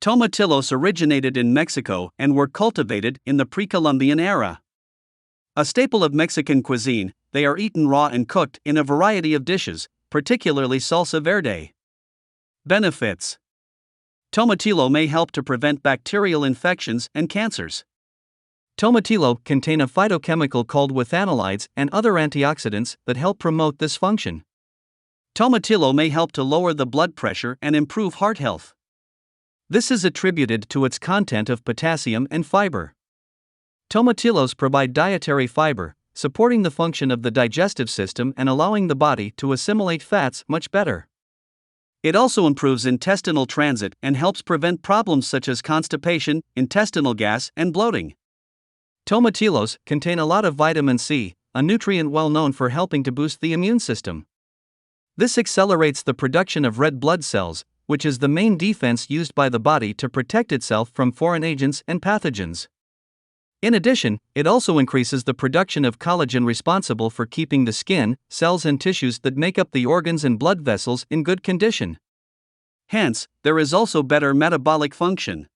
Tomatillos originated in Mexico and were cultivated in the pre-Columbian era. A staple of Mexican cuisine, they are eaten raw and cooked in a variety of dishes, particularly salsa verde. Benefits: Tomatillo may help to prevent bacterial infections and cancers. Tomatillo contain a phytochemical called withanolides and other antioxidants that help promote this function. Tomatillo may help to lower the blood pressure and improve heart health. This is attributed to its content of potassium and fiber. Tomatillos provide dietary fiber, supporting the function of the digestive system and allowing the body to assimilate fats much better. It also improves intestinal transit and helps prevent problems such as constipation, intestinal gas, and bloating. Tomatillos contain a lot of vitamin C, a nutrient well known for helping to boost the immune system. This accelerates the production of red blood cells, which is the main defense used by the body to protect itself from foreign agents and pathogens. In addition, it also increases the production of collagen responsible for keeping the skin, cells and tissues that make up the organs and blood vessels in good condition. Hence, there is also better metabolic function.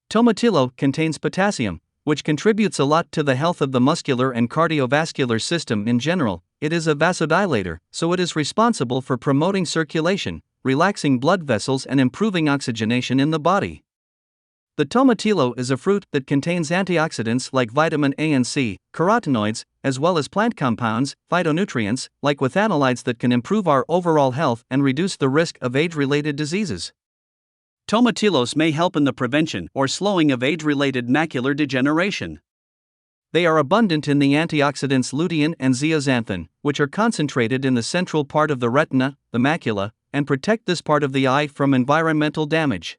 Tomatillo contains potassium, which contributes a lot to the health of the muscular and cardiovascular system in general. It is a vasodilator, so it is responsible for promoting circulation, relaxing blood vessels and improving oxygenation in the body. The tomatillo is a fruit that contains antioxidants like vitamin A and C, carotenoids, as well as plant compounds, phytonutrients, like withanolides that can improve our overall health and reduce the risk of age-related diseases. Tomatillos may help in the prevention or slowing of age-related macular degeneration. They are abundant in the antioxidants lutein and zeaxanthin, which are concentrated in the central part of the retina, the macula, and protect this part of the eye from environmental damage.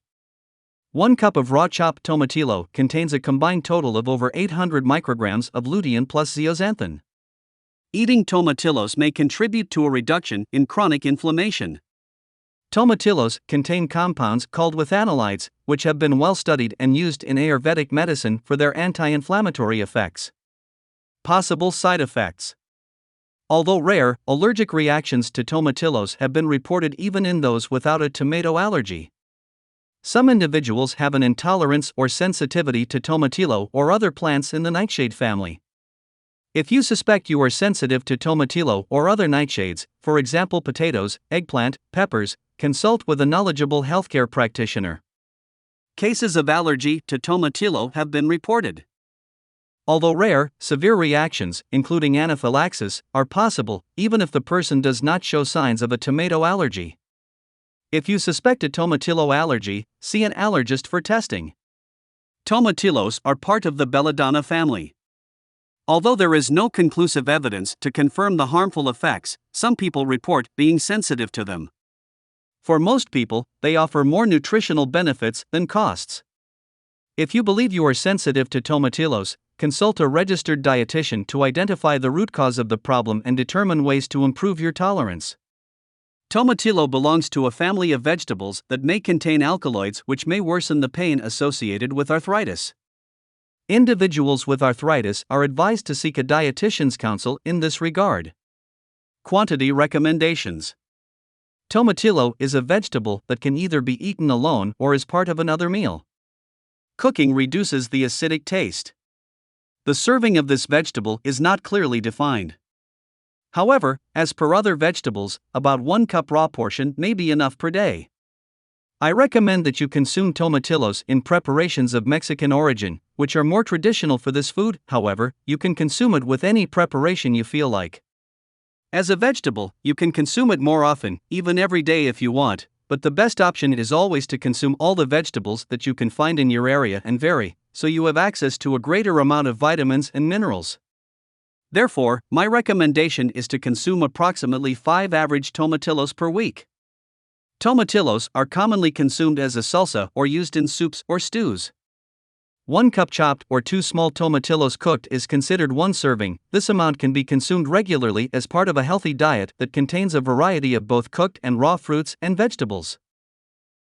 1 cup of raw chopped tomatillo contains a combined total of over 800 micrograms of lutein plus zeaxanthin. Eating tomatillos may contribute to a reduction in chronic inflammation. Tomatillos contain compounds called withanolides, which have been well studied and used in Ayurvedic medicine for their anti-inflammatory effects. Possible side effects: although rare, allergic reactions to tomatillos have been reported even in those without a tomato allergy. Some individuals have an intolerance or sensitivity to tomatillo or other plants in the nightshade family. If you suspect you are sensitive to tomatillo or other nightshades, for example potatoes, eggplant, peppers, consult with a knowledgeable healthcare practitioner. Cases of allergy to tomatillo have been reported. Although rare, severe reactions, including anaphylaxis, are possible, even if the person does not show signs of a tomato allergy. If you suspect a tomatillo allergy, see an allergist for testing. Tomatillos are part of the belladonna family. Although there is no conclusive evidence to confirm the harmful effects, some people report being sensitive to them. For most people, they offer more nutritional benefits than costs. If you believe you are sensitive to tomatillos, consult a registered dietitian to identify the root cause of the problem and determine ways to improve your tolerance. Tomatillo belongs to a family of vegetables that may contain alkaloids which may worsen the pain associated with arthritis. Individuals with arthritis are advised to seek a dietitian's counsel in this regard. Quantity recommendations: tomatillo is a vegetable that can either be eaten alone or as part of another meal. Cooking reduces the acidic taste. The serving of this vegetable is not clearly defined. However, as per other vegetables, about 1 cup raw portion may be enough per day. I recommend that you consume tomatillos in preparations of Mexican origin, which are more traditional for this food. However, you can consume it with any preparation you feel like. As a vegetable, you can consume it more often, even every day if you want, but the best option is always to consume all the vegetables that you can find in your area and vary, so you have access to a greater amount of vitamins and minerals. Therefore, my recommendation is to consume approximately 5 average tomatillos per week. Tomatillos are commonly consumed as a salsa or used in soups or stews. 1 cup chopped or 2 small tomatillos cooked is considered 1 serving. This amount can be consumed regularly as part of a healthy diet that contains a variety of both cooked and raw fruits and vegetables.